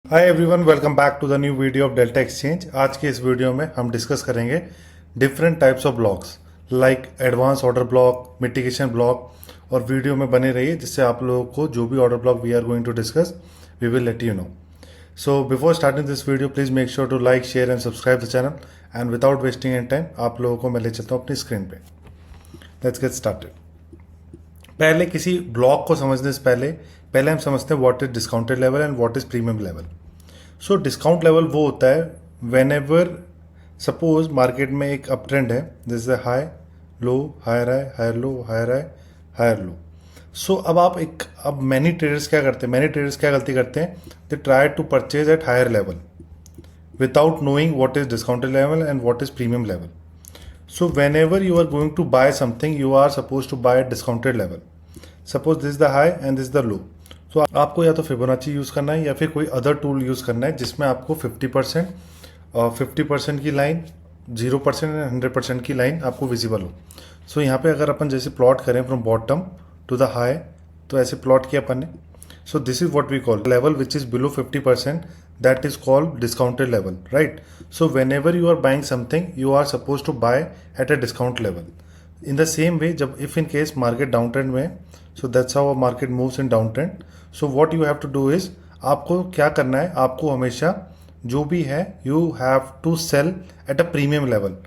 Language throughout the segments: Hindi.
Hi everyone, welcome back to the new video of Delta Exchange. आज के इस वीडियो में हम डिस्कस करेंगे different types of blocks like advance order block, mitigation block. और वीडियो में बने रहिए जिससे आप लोगों को जो भी order block we are going to discuss we will let you know. So before starting this video please make sure to like, share and subscribe the channel. And without wasting any time आप लोगों को मैं ले चलता हूँ अपनी स्क्रीन पे। Let's get started. पहले किसी ब्लॉक को समझने से पहले हम समझते हैं what is discounted level and what is premium level. So discount level वो होता है वेन एवर सपोज मार्केट में एक अप ट्रेंड है, जैसे high low, higher high, higher low, higher high, higher low. So अब मैनी ट्रेडर्स क्या करते हैं, मैनी ट्रेडर्स क्या गलती करते हैं, they try to purchase at higher level without knowing what is discounted level and what is premium level. So whenever you are going to buy something, you are supposed to buy at discounted level. Suppose this is the high and this is the low. So आपको या तो फिबोनाची यूज़ करना है या फिर कोई अदर टूल यूज़ करना है जिसमें आपको 50% और 50% की लाइन, 0% एंड 100% की लाइन आपको विजिबल हो। सो यहाँ पे अगर अपन जैसे प्लॉट करें from bottom to the high, तो ऐसे प्लॉट किया अपन ने। So this is what we call level which is below 50%, that is called discounted level, right? So whenever you are buying something, you are supposed to buy at a discount level. In the same way, जब if in case market downtrend में, so that's how a market moves in downtrend. So what you have to do is, आपको क्या करना है, आपको हमेशा जो भी है you have to sell at a premium level.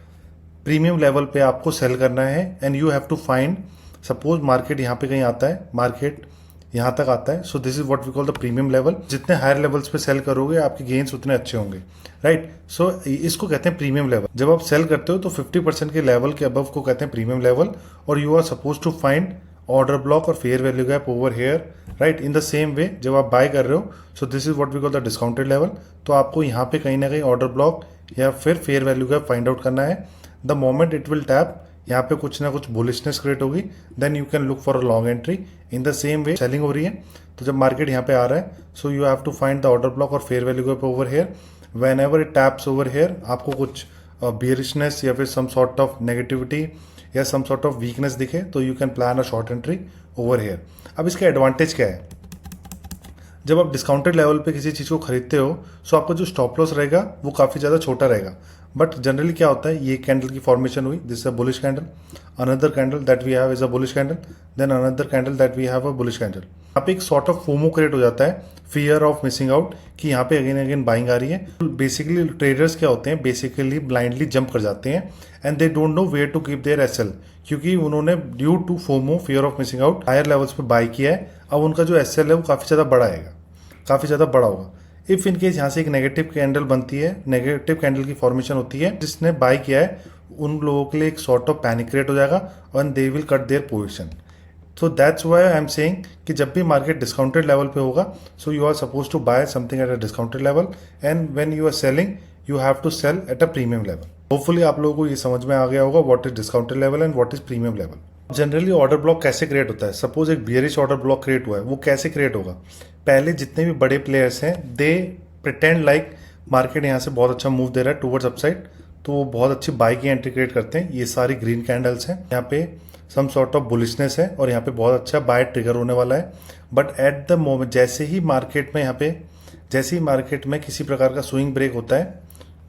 Premium level पे आपको सेल करना है and you have to find, suppose market यहाँ पे कहीं आता है, मार्केट यहाँ तक आता है, so this is what we call the premium level. जितने हायर लेवल्स पे सेल करोगे आपके गेन्स उतने अच्छे होंगे, राइट? सो इसको कहते हैं प्रीमियम लेवल। जब आप सेल करते हो तो 50% के लेवल के अबव को कहते हैं प्रीमियम लेवल, और you are suppose to find order block और fair value gap over here, right? In the same way जब आप बाय कर रहे हो, so this is what we call the discounted level. तो आपको यहाँ पे कहीं ना कहीं ऑर्डर ब्लॉक या फिर fair value gap find out करना है। The moment it will tap, यहाँ पे कुछ ना कुछ बुलिशनेस क्रिएट होगी, then you can look for a long entry. In the same way selling हो रही है, तो जब मार्केट यहाँ पे आ रहा है, so you have to find the order block और fair value gap over here. Whenever it taps over here, आपको कुछ बियरिशनेस या फिर सम सॉर्ट ऑफ नेगेटिविटी या सम सॉर्ट ऑफ वीकनेस दिखे, तो you can plan a short entry over here. अब इसका एडवांटेज क्या है, जब आप डिस्काउंटेड लेवल पे किसी चीज़ को खरीदते हो, सो आपका जो स्टॉप लॉस रहेगा वो काफ़ी ज़्यादा छोटा रहेगा। बट जनरली क्या होता है, ये कैंडल की फॉर्मेशन हुई, this is a bullish candle, another candle that we have is a bullish candle, then another candle that we have a bullish candle. यहाँ पे एक सॉर्ट ऑफ फोमो क्रिएट हो जाता है, फियर ऑफ मिसिंग आउट, कि यहाँ पे अगेन अगेन बाइंग आ रही है। बेसिकली ट्रेडर्स क्या होते हैं, बेसिकली ब्लाइंडली जंप कर जाते हैं and they don't know where to keep their SL, क्योंकि उन्होंने due to FOMO, fear of missing out, higher levels पे बाय किया है। अब उनका जो एसएल है वो काफ़ी ज़्यादा बड़ा आएगा, काफ़ी ज़्यादा बड़ा होगा। इफ़ इन केस यहाँ से एक नेगेटिव कैंडल बनती है, नेगेटिव कैंडल की फॉर्मेशन होती है, जिसने बाय किया है उन लोगों के लिए एक सॉर्ट ऑफ पैनिक क्रिएट हो जाएगा and they will cut their position. So that's why I am saying कि जब भी मार्केट डिस्काउंटेड लेवल पे होगा, so you are suppose to buy something at a discounted level and when you are selling you have to sell at a premium level. Hopefully आप लोगों को ये समझ में आ गया होगा what is discounted level and what is premium level. Generally order block कैसे क्रिएट होता है, सपोज एक बियरिश ऑर्डर ब्लॉक क्रिएट हुआ है, वो कैसे क्रिएट होगा, पहले जितने भी बड़े प्लेयर्स हैं दे प्रिटेंड लाइक मार्केट यहाँ से बहुत अच्छा मूव दे रहा है टूवर्ड्स अपसाइड, तो वो बहुत अच्छी बाई की एंट्री क्रिएट करते हैं। ये सारी ग्रीन कैंडल्स हैं, यहाँ पे सम सॉर्ट ऑफ बुलिशनेस है और यहाँ पे बहुत अच्छा बाय ट्रिगर होने वाला है। बट एट द मोमेंट जैसे ही मार्केट में किसी प्रकार का स्विंग ब्रेक होता है,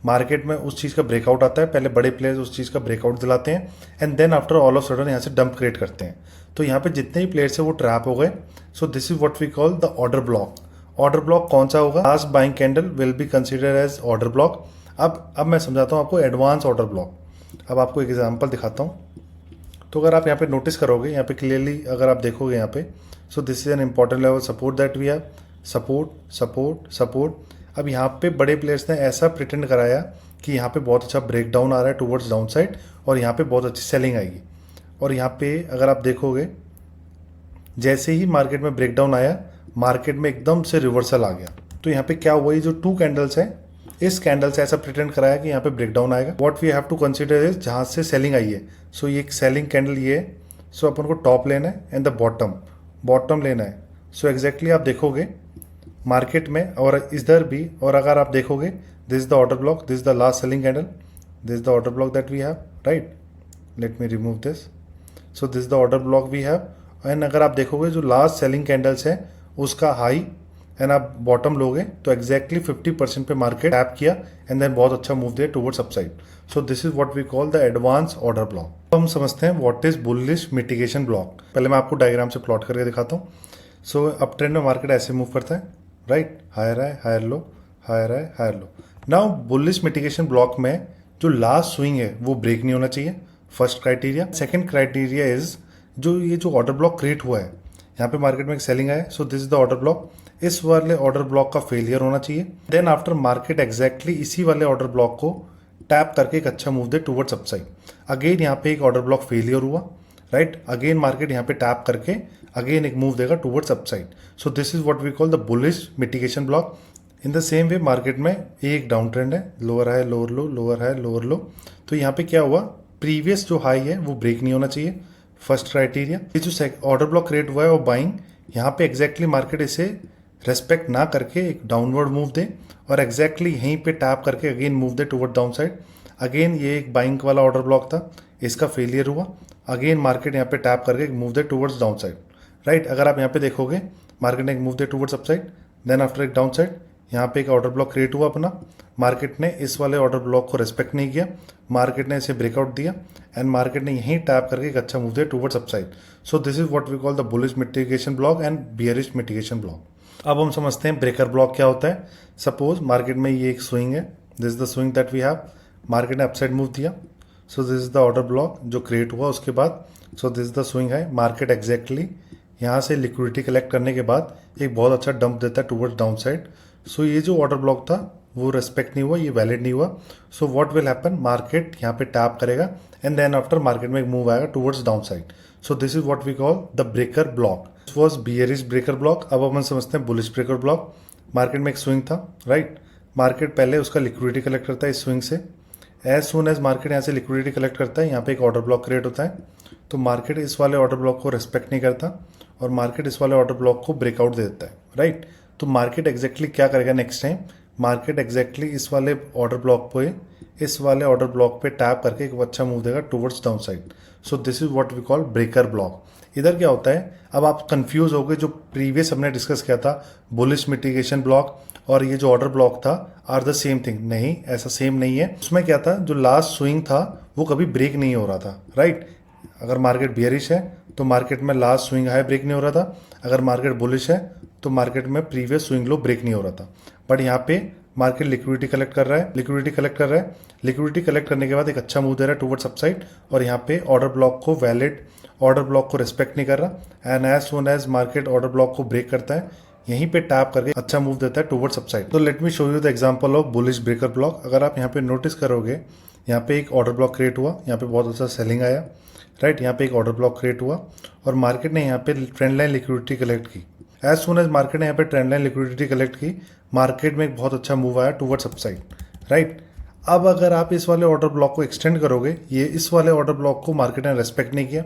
मार्केट में उस चीज़ का ब्रेकआउट आता है, पहले बड़े प्लेयर्स उस चीज़ का ब्रेकआउट दिलाते हैं and then after all of sudden यहाँ से डंप क्रिएट करते हैं। तो यहाँ पे जितने भी प्लेयर्स हैं वो ट्रैप हो गए। So this is what we call the order block. Order block कौन सा होगा, last buying candle will be consider as order block. अब मैं समझाता हूँ आपको एडवांस ऑर्डर ब्लॉक। अब आपको एक एग्जांपल दिखाता हूँ। तो अगर आप यहाँ पे नोटिस करोगे, यहाँ पे क्लियरली अगर आप देखोगे यहाँ पे, so this is an important level support that we have, support support support. अब यहाँ पे बड़े प्लेयर्स ने ऐसा प्रिटेंड कराया कि यहाँ पे बहुत अच्छा ब्रेक डाउन आ रहा है टूवर्ड्स डाउन साइड और यहाँ पे बहुत अच्छी सेलिंग आएगी। और यहाँ पे अगर आप देखोगे, जैसे ही मार्केट में ब्रेक डाउन आया, मार्केट में एकदम से रिवर्सल आ गया। तो यहाँ पे क्या हुआ, ये जो टू कैंडल्स हैं, इस कैंडल से ऐसा प्रिटेंड कराया कि यहाँ पे ब्रेक डाउन आएगा। What we have to consider is जहाँ से सेलिंग आई है, सो ये एक सेलिंग कैंडल ये है, सो अपन को टॉप लेना है एंड द बॉटम लेना है। सो एग्जैक्टली आप देखोगे मार्केट में और इधर भी, और अगर आप देखोगे this is the order block, this is the last selling candle, this is the order block that we have, right? Let me remove this. So this is the order block we have. And अगर आप देखोगे जो लास्ट सेलिंग कैंडल्स है उसका हाई एंड आप बॉटम लोगे तो एग्जैक्टली 50% पे मार्केट टैप किया एंड देन बहुत अच्छा मूव दिया towards upside. So this is what we call the advance order block. अब हम समझते हैं what is bullish mitigation block. पहले मैं आपको डायग्राम से प्लॉट करके दिखाता हूँ. सो अप ट्रेंड में मार्केट ऐसे मूव करता है, right. Higher high, higher low, higher high, higher low. Now bullish mitigation block में जो लास्ट स्विंग है वो ब्रेक नहीं होना चाहिए, first criteria. Second criteria is जो ऑर्डर ब्लॉक क्रिएट हुआ है, यहाँ पे मार्केट में एक सेलिंग आया, सो this is the order block. इस वाले ऑर्डर ब्लॉक का फेलियर होना चाहिए. देन आफ्टर मार्केट एग्जैक्टली इसी वाले ऑर्डर ब्लॉक को टैप करके एक अच्छा मूव दे टुवर्ड्स अपसाइड. अगेन यहाँ पे एक ऑर्डर ब्लॉक फेलियर हुआ, राइट. अगेन मार्केट यहाँ पे टैप करके अगेन एक मूव देगा towards upside. So this is what we call the bullish mitigation block. In the same way market में एक डाउन ट्रेंड है, lower high lower low, lower high lower low. तो यहाँ पे क्या हुआ, प्रीवियस जो हाई है वो ब्रेक नहीं होना चाहिए, फर्स्ट क्राइटेरिया. ये जो ऑर्डर ब्लॉक क्रिएट हुआ है वो बाइंग, यहाँ पे एग्जैक्टली मार्केट इसे रेस्पेक्ट ना करके एक डाउनवर्ड मूव दे और एग्जैक्टली यहीं पे टैप करके अगेन मूव दे टुवर्ड डाउन साइड. अगेन ये एक बाइंग वाला ऑर्डर ब्लॉक था, इसका फेलियर हुआ. अगेन मार्केट यहाँ पे टैप करके एक मूव दे टुवर्ड्स डाउन साइड, राइट. अगर आप यहाँ पे देखोगे मार्केट ने एक मूव दे टुवर्ड्स अपसाइड, देन आफ्टर एक डाउन साइड यहाँ पे एक ऑर्डर ब्लॉक क्रिएट हुआ अपना. मार्केट ने इस वाले ऑर्डर ब्लॉक को रेस्पेक्ट नहीं किया, मार्केट ने इसे ब्रेकआउट दिया एंड मार्केट ने यहीं टैप करके एक अच्छा मूव दिया towards upside. So this is what we call the bullish mitigation block and bearish mitigation block. अब हम समझते हैं ब्रेकर ब्लॉक क्या होता है. सपोज मार्केट में ये एक स्विंग है, this is the swing that we have. Market ने अपसाइड मूव दिया, so this is the order block जो क्रिएट हुआ उसके बाद. So this is the swing है. मार्केट एग्जैक्टली यहाँ से लिक्विडिटी कलेक्ट करने के बाद एक बहुत अच्छा डंप देता है टुवर्ड्स डाउन साइड. सो ये जो ऑर्डर ब्लॉक था वो रेस्पेक्ट नहीं हुआ, ये वैलिड नहीं हुआ. So what will happen, market यहाँ पे टैप करेगा एंड देन आफ्टर मार्केट में एक मूव आएगा towards down side. So this is what we call the breaker block. This was bearish breaker block. अब हम समझते हैं बुलिश ब्रेकर ब्लॉक. मार्केट में एक स्विंग था, राइट. मार्केट पहले उसका लिक्विडिटी कलेक्ट करता है इस स्विंग से. एज सुन एज मार्केट यहाँ से लिक्विडिटी कलेक्ट करता है, यहाँ पे एक ऑर्डर ब्लॉक क्रिएट होता है. तो मार्केट इस वाले ऑर्डर ब्लॉक को रेस्पेक्ट नहीं करता और मार्केट इस वाले ऑर्डर ब्लॉक को ब्रेकआउट दे देता है, राइट. तो मार्केट एग्जैक्टली क्या करेगा नेक्स्ट टाइम, मार्केट एग्जैक्टली इस वाले ऑर्डर ब्लॉक पे टैप करके एक अच्छा मूव देगा towards down side. So this is what we call breaker block. इधर क्या होता है, अब आप कंफ्यूज हो गए, जो प्रीवियस हमने डिस्कस किया था बुलिश मिटिगेशन ब्लॉक और ये जो ऑर्डर ब्लॉक था आर द सेम थिंग. नहीं, ऐसा सेम नहीं है. उसमें क्या था, जो लास्ट स्विंग था वो कभी ब्रेक नहीं हो रहा था, राइट. अगर मार्केट बियरिश है तो मार्केट में लास्ट स्विंग हाई ब्रेक नहीं हो रहा था. अगर मार्केट बुलिश है तो मार्केट में प्रीवियस स्विंग लो ब्रेक नहीं हो रहा था. बट यहाँ पे मार्केट लिक्विडिटी कलेक्ट कर रहा है, लिक्विडिटी कलेक्ट करने के बाद एक अच्छा मूव दे रहा है टुवर्ड्स अपसाइड और यहाँ पे ऑर्डर ब्लॉक को वैलिड ऑर्डर ब्लॉक को रिस्पेक्ट नहीं कर रहा. And as soon as market order block को ब्रेक करता है, यहीं पे टैप करके अच्छा मूव देता है टुवर्ड्स अपसाइड. तो let me show you the example of bullish breaker block. अगर आप यहाँ पे नोटिस करोगे, यहाँ पे एक ऑर्डर ब्लॉक क्रिएट हुआ, यहाँ पे बहुत अच्छा सेलिंग आया, राइट. यहाँ पे एक ऑर्डर ब्लॉक क्रिएट हुआ और मार्केट ने यहाँ पे ट्रेंड लाइन लिक्विडिटी कलेक्ट की. एज सुन एज मार्केट ने यहाँ पे ट्रेंड लाइन लिक्विडिटी कलेक्ट की, मार्केट में एक बहुत अच्छा मूव आया टुवर्ड्स अपसाइड, राइट. अब अगर आप इस वाले ऑर्डर ब्लॉक को एक्सटेंड करोगे, ये इस वाले ऑर्डर ब्लॉक को मार्केट ने रेस्पेक्ट नहीं किया.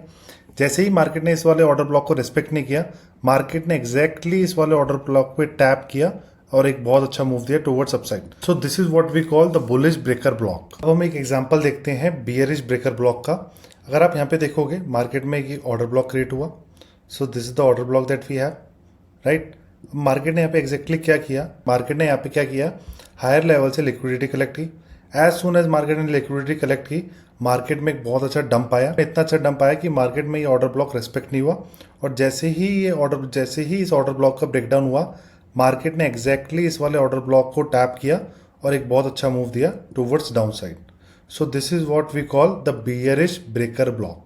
जैसे ही मार्केट ने इस वाले ऑर्डर ब्लॉक को रेस्पेक्ट नहीं किया, मार्केट ने एग्जैक्टली इस वाले ऑर्डर ब्लॉक पे टैप किया और एक बहुत अच्छा मूव दिया towards upside. So this is what we call the bullish breaker block. अब हम एक एग्जांपल देखते हैं बियरिश ब्रेकर ब्लॉक का. अगर आप यहाँ पे देखोगे, मार्केट में एक ऑर्डर ब्लॉक क्रिएट हुआ. So this is the order block that we have, right. Market ने यहाँ पे एग्जैक्टली क्या किया, मार्केट ने यहाँ पे क्या किया, हायर लेवल से लिक्विडिटी कलेक्ट की. एज सुन एज मार्केट ने लिक्विडिटी कलेक्ट की, मार्केट में एक बहुत अच्छा डंप आया. इतना अच्छा डंप आया कि मार्केट में ये ऑर्डर ब्लॉक रेस्पेक्ट नहीं हुआ और जैसे ही इस ऑर्डर ब्लॉक का ब्रेकडाउन हुआ, मार्केट ने एग्जैक्टली इस वाले ऑर्डर ब्लॉक को टैप किया और एक बहुत अच्छा मूव दिया towards down side. So this is what we call the bearish breaker block.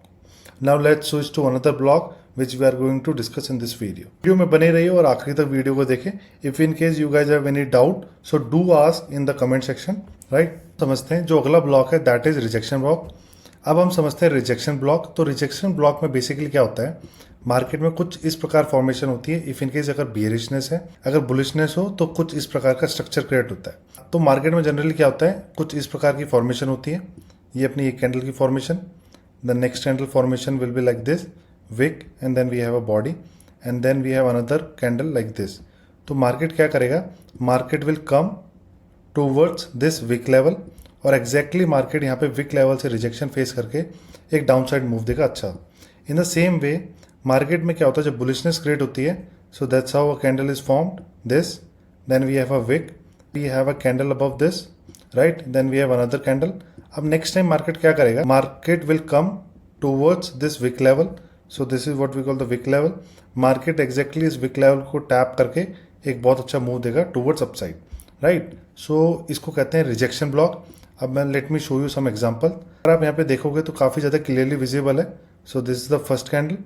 Now let's switch to another block which we are going to discuss in this video. Video में बने रहिए और आखिरी तक वीडियो को देखें. If in case you guys have any doubt, so do ask in the comment section, right? समझते हैं जो अगला ब्लॉक है that is rejection block. अब हम समझते हैं रिजेक्शन ब्लॉक. तो रिजेक्शन ब्लॉक में बेसिकली क्या होता है, मार्केट में कुछ इस प्रकार फॉर्मेशन होती है. इफ इन केस अगर बियरिशनेस है, अगर बुलिशनेस हो तो कुछ इस प्रकार का स्ट्रक्चर क्रिएट होता है. तो मार्केट में जनरली क्या होता है, कुछ इस प्रकार की फॉर्मेशन होती है. ये अपनी एक कैंडल की formation, the next candle formation will be like this wick and then we have a body and then we have another candle like this. तो मार्केट क्या करेगा, market will come towards this wick level और एग्जैक्टली मार्केट यहाँ पे विक लेवल से रिजेक्शन फेस करके एक डाउन साइड मूव देगा. अच्छा, in the same way market में क्या होता है, जब बुलिशनेस क्रिएट होती है, so that's how a candle is formed. this, then we have a wick, we have a candle above this, right? Then we have another candle. अब next time market क्या करेगा? Market will come towards this wick level. So this is what we call the wick level. Market exactly इस wick level को tap करके एक बहुत अच्छा move देगा towards upside, right? So इसको कहते हैं rejection block. अब मैं let me show you some example. अगर आप यहाँ पे देखोगे तो काफ़ी ज़्यादा clearly visible है. So this is the first candle,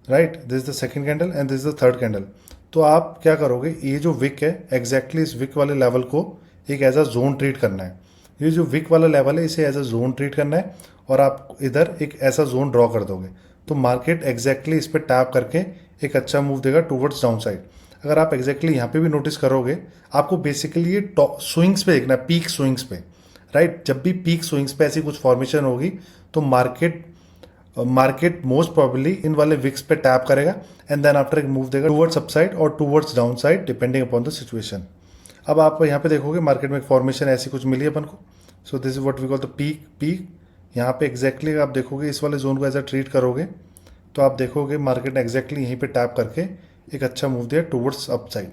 right? This is the second candle and this is the third candle. तो आप क्या करोगे, ये जो विक है एग्जैक्टली इस विक वाले लेवल को एक एज अ जोन ट्रीट करना है. ये जो विक वाला लेवल है इसे एज अ जोन ट्रीट करना है और आप इधर एक ऐसा जोन ड्रॉ कर दोगे तो मार्केट एग्जैक्टली इस पर टैप करके एक अच्छा मूव देगा टूवर्ड्स डाउन साइड. अगर आप एग्जैक्टली यहाँ पे भी नोटिस करोगे, आपको बेसिकली ये स्विंग्स पे देखना है, पीक स्विंग्स पे, राइट? जब भी पीक स्विंग्स पे ऐसी कुछ फॉर्मेशन होगी तो मार्केट मोस्ट प्रोबेबली इन वाले विक्स पे टैप करेगा एंड देन आफ्टर एक मूव देगा टूवर्ड्स अपसाइड और towards down side depending upon the situation. अब आप यहाँ पे देखोगे मार्केट में एक फॉर्मेशन ऐसी कुछ मिली अपन को. So this is what we call the peak. यहाँ पे एग्जैक्टली आप देखोगे इस वाले जोन को एज अ ट्रीट करोगे तो आप देखोगे मार्केट ने एग्जैक्टली यहीं पे टैप करके एक अच्छा मूव दिया टूवर्ड्स अपसाइड.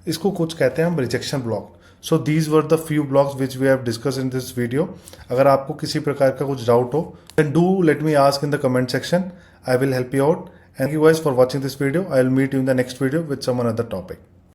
इसको कुछ कहते हैं हम rejection block. So these were the few blocks which we have discuss in this video. अगर आपको किसी प्रकार का कुछ डाउट हो then do let me ask in the comment section. I will help you out. Thank you guys for watching this video. I will meet you in the next video with some another topic.